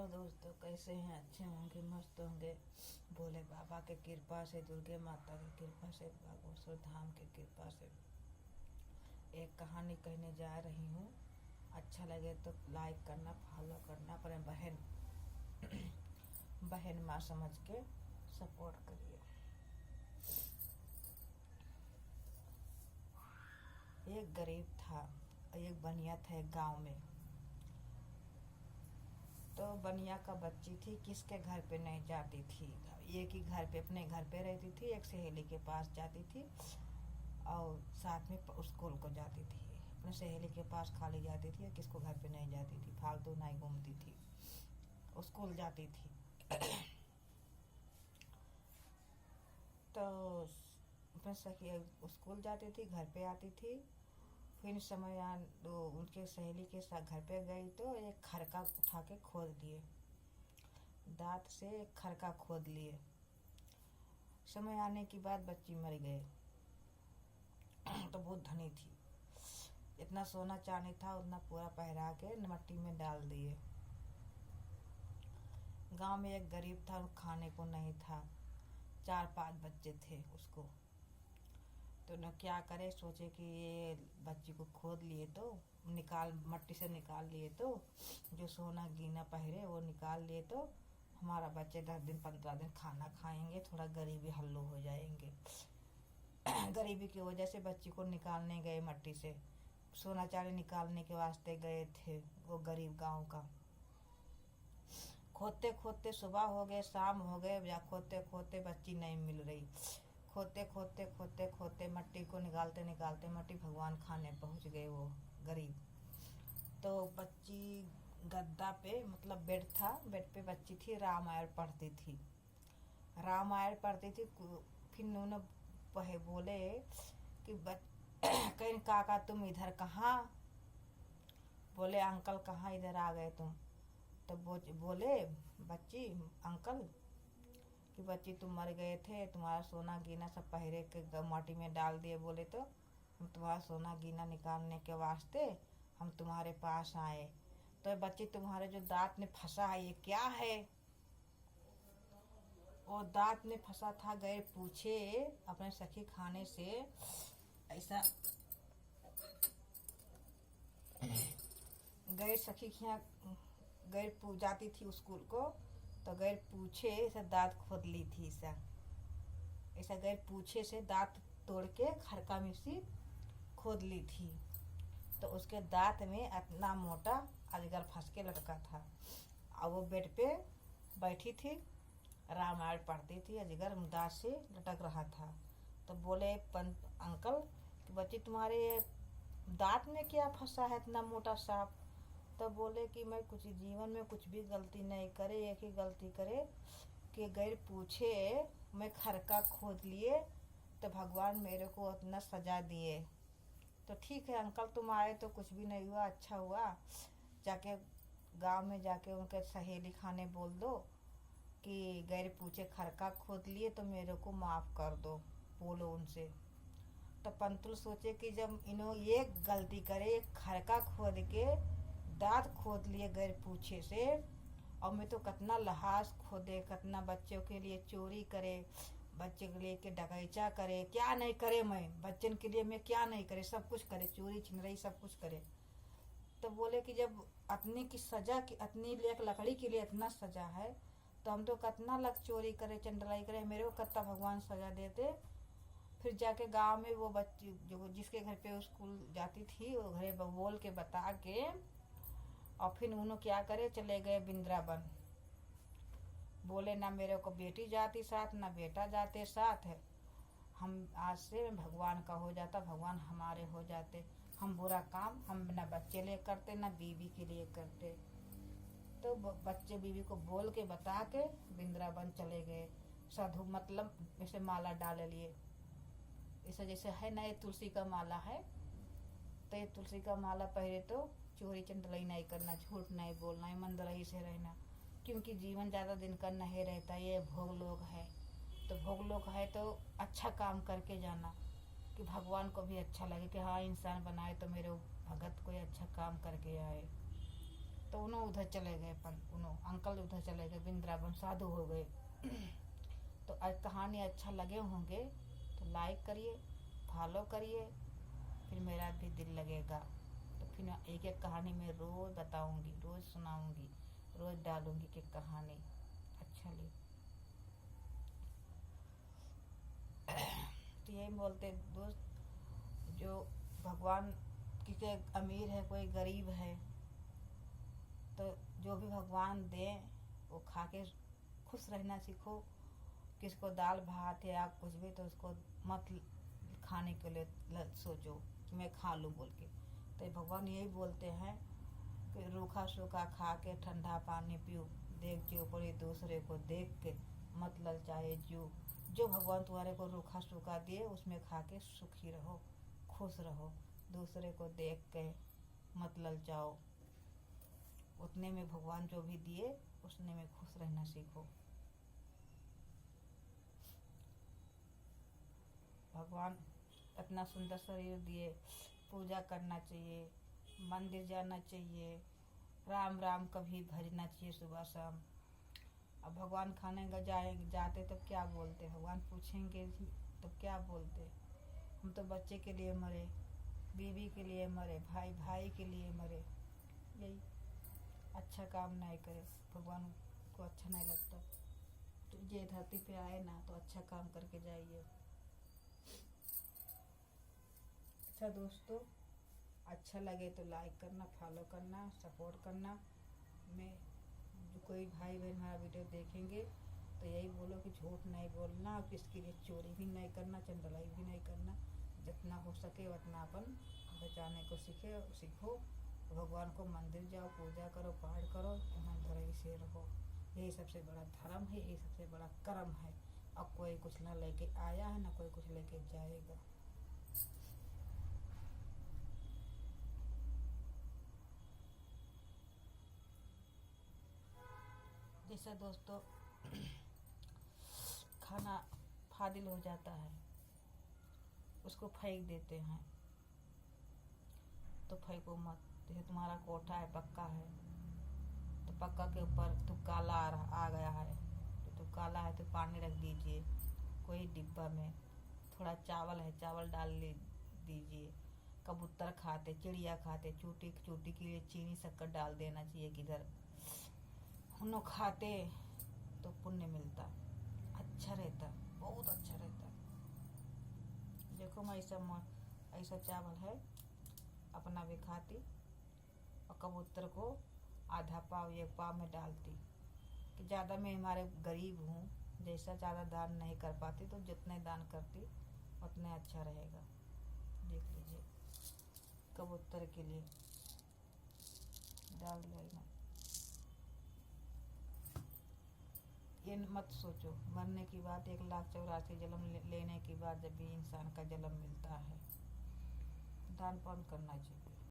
Hello दोस्तों, कैसे हैं? अच्छे होंगे, मस्त होंगे। भोले बाबा के कृपा से, दुर्गे माता की कृपा से, बागेश्वर धाम की कृपा से एक कहानी कहने जा रही हूँ। अच्छा लगे तो लाइक करना, फॉलो करना, अपने बहन माँ समझ के सपोर्ट करिए। एक गरीब था, एक बनिया था एक गांव में। तो बनिया का बच्ची थी, किसके घर पे नहीं जाती थी। एक ही घर पे, अपने घर पे रहती थी, एक सहेली के पास जाती थी और साथ में स्कूल को जाती थी। अपने सहेली के पास खाली जाती थी, किसको घर पे नहीं जाती थी, फालतू नहीं घूमती थी, स्कूल जाती थी। तो अपने सखी स्कूल जाती थी, घर पे आती थी। फिर समय उनके सहेली के साथ घर पे गई तो एक खरका उठा के खोद दिए, दांत से एक खरका खोद लिए। समय आने के बाद बच्ची मर गई। तो बहुत धनी थी, इतना सोना चांदी था उतना पूरा पहरा के मट्टी में डाल दिए। गांव में एक गरीब था, खाने को नहीं था, 4-5 बच्चे थे उसको। तो न क्या करे, सोचे कि ये बच्ची को खोद लिए तो मट्टी से निकाल लिए तो जो सोना गीना पहरे वो निकाल लिए तो हमारा बच्चे 10 दिन 15 दिन खाना खाएंगे, थोड़ा गरीबी हल्लू हो जाएंगे। गरीबी की वजह से बच्ची को निकालने गए, मट्टी से सोना चांदी निकालने के वास्ते गए थे वो गरीब गांव का। खोदते खोदते सुबह हो गए, शाम हो गए, या खोदते खोदते बच्ची नहीं मिल रही। खोदते खोदते खोदते खोदते मट्टी को निकालते निकालते मट्टी भगवान खाने पहुंच गए वो गरीब। तो बच्ची गद्दा पे, मतलब बेड था, बेड पे बच्ची थी, रामायण पढ़ती थी। फिर उन्होंने बोले कि कहीं काका तुम इधर कहाँ? बोले अंकल कहाँ इधर आ गए तुम? तो बोले बच्ची, अंकल कि बच्ची तुम मर गए थे, तुम्हारा सोना गीना सब पहरे के माटी में डाल दिए। बोले तो हम तुम्हारा सोना गीना निकालने के वास्ते हम तुम्हारे पास आए। तो बच्ची तुम्हारे जो दांत में फंसा है ये क्या है? वो दांत में फंसा था, गए पूछे अपने सखी खाने से। ऐसा गैर सखी गैर जाती थी स्कूल को, तो गैर पूछे ऐसा दांत खोद ली थी। ऐसा गैर पूछे से दांत तोड़ के खरका में से खोद ली थी। तो उसके दांत में इतना मोटा अजगर फंस के लटका था और वो बेड पे बैठी थी, रामायण पढ़ती थी, अजगर दांत से लटक रहा था। तो बोले अंकल कि बच्ची तुम्हारे दांत में क्या फंसा है इतना मोटा सांप? तो बोले कि मैं कुछ जीवन में कुछ भी गलती नहीं करे, एक ही गलती करे कि गैर पूछे मैं खरका खोद लिए तो भगवान मेरे को इतना सजा दिए। तो ठीक है अंकल, तुम आए तो कुछ भी नहीं हुआ, अच्छा हुआ। जाके गांव में जाके उनके सहेली खाने बोल दो कि गैर पूछे खरका खोद लिए तो मेरे को माफ कर दो, बोलो उनसे। तो पंतुल सोचे कि जब इन्हों एक गलती करे, एक खरका खोद के दांत खोद लिए गैर पूछे से, और मैं तो कितना लहास खोदे, कितना बच्चों के लिए चोरी करे, बच्चे के लिए के डकैचा करे, क्या नहीं करे मैं बच्चन के लिए, मैं क्या नहीं करे, सब कुछ करे, चोरी छिनरई सब कुछ करे। तो बोले कि जब अपने की सजा की अपनी एक लकड़ी के लिए इतना सजा है तो हम तो कितना लग चोरी करे, चंडलाई करे, मेरे को कितना भगवान सजा देते। फिर जाके गांव में वो बच्ची जो जिसके घर पे स्कूल जाती थी वो घरे बोल के बता के, और फिर उन्होंने क्या करे, चले गए वृंदावन। बोले ना मेरे को बेटी जाती साथ, ना बेटा जाते साथ, हम आज से भगवान का हो जाता, भगवान हमारे हो जाते। हम बुरा काम हम ना बच्चे लिए करते ना बीवी के लिए करते। तो बच्चे बीवी को बोल के बता के वृंदावन चले गए। साधु मतलब जैसे माला डाल लिए, ऐसा जैसे है ना ये तुलसी का माला है, तो ये तुलसी का माला पहले तो चोरी चंडलाई नहीं करना, झूठ नहीं बोलना, ईमानदारी से रहना, क्योंकि जीवन ज्यादा दिन का नहीं रहता, ये भोग लोग है। तो भोग लोग है तो अच्छा काम करके जाना कि भगवान को भी अच्छा लगे कि हाँ इंसान बनाए तो मेरे भगत कोई अच्छा काम करके आए। तो उन्होंने उधर चले गए, अंकल उधर चले गए, वृंदावन साधु हो गए। तो आज कहानी अच्छा लगे होंगे तो लाइक करिए, फॉलो करिए, फिर मेरा भी दिल लगेगा। तो फिर एक एक कहानी मैं रोज़ बताऊंगी, रोज़ सुनाऊंगी, रोज़ डालूंगी कि कहानी अच्छा लगे। तो यही बोलते दोस्त, जो भगवान किसी अमीर है कोई गरीब है, तो जो भी भगवान दें वो खा के खुश रहना सीखो। किसको दाल भात या कुछ भी तो उसको मत खाने के लिए सोचो कि मैं खा लूँ बोल के। तो भगवान यही बोलते हैं कि रूखा सूखा खा के ठंडा पानी पियो, देख जो पड़े दूसरे को देख के मत ललचाए जो। जो भगवान तुम्हारे को रूखा सूखा दिए उसमें खा के सुखी रहो, खुश रहो, दूसरे को देख के मत ललचाओ। उतने में भगवान जो भी दिए उसने में खुश रहना सीखो। भगवान इतना सुंदर शरीर दिए, पूजा करना चाहिए, मंदिर जाना चाहिए, राम राम कभी भजना चाहिए सुबह शाम। अब भगवान खाने का जाते तब क्या बोलते, भगवान पूछेंगे तो क्या बोलते, हम तो बच्चे के लिए मरे, बीवी के लिए मरे, भाई भाई के लिए मरे। यही अच्छा काम नहीं करे, भगवान को अच्छा नहीं लगता। तो ये धरती पे आए ना तो अच्छा काम करके जाइए। अच्छा दोस्तों, अच्छा लगे तो लाइक करना, फॉलो करना, सपोर्ट करना। मैं जो कोई भाई बहन हमारा वीडियो देखेंगे तो यही बोलो कि झूठ नहीं बोलना, और किसके लिए चोरी भी नहीं करना, चंदलाई भी नहीं करना। जितना हो सके उतना अपन बचाने को सीखो। भगवान को मंदिर जाओ, पूजा करो, पाठ करो, ईमानदारी से रहो। यही सबसे बड़ा धर्म है, यही सबसे बड़ा कर्म है। अब कोई कुछ ना लेके आया है ना कोई कुछ लेके जाएगा। जैसा दोस्तों खाना फादिल हो जाता है उसको फेंक देते हैं, तो फेंको मत। जैसे तुम्हारा कोठा है, पक्का है, तो पक्का के ऊपर तो काला आ गया है, तो काला है तो पानी रख दीजिए कोई डिब्बा में। थोड़ा चावल है, चावल डाल दीजिए। कबूतर खाते, चिड़िया खाते, चूटी चूटी के लिए चीनी शक्कर डाल देना चाहिए किधर उन्हों खाते तो पुण्य मिलता, अच्छा रहता, बहुत अच्छा रहता। देखो मैं ऐसा चावल है अपना भी खाती, और कबूतर को आधा पाव एक पाव में डालती कि ज़्यादा मैं हमारे गरीब हूँ, जैसा ज़्यादा दान नहीं कर पाती तो जितने दान करती उतने अच्छा रहेगा। देख लीजिए कबूतर के लिए डाल दिया। ये मत सोचो मरने की बात, 1,84,000 जन्म लेने के बाद जब भी इंसान का जन्म मिलता है, दान पुण्य करना चाहिए।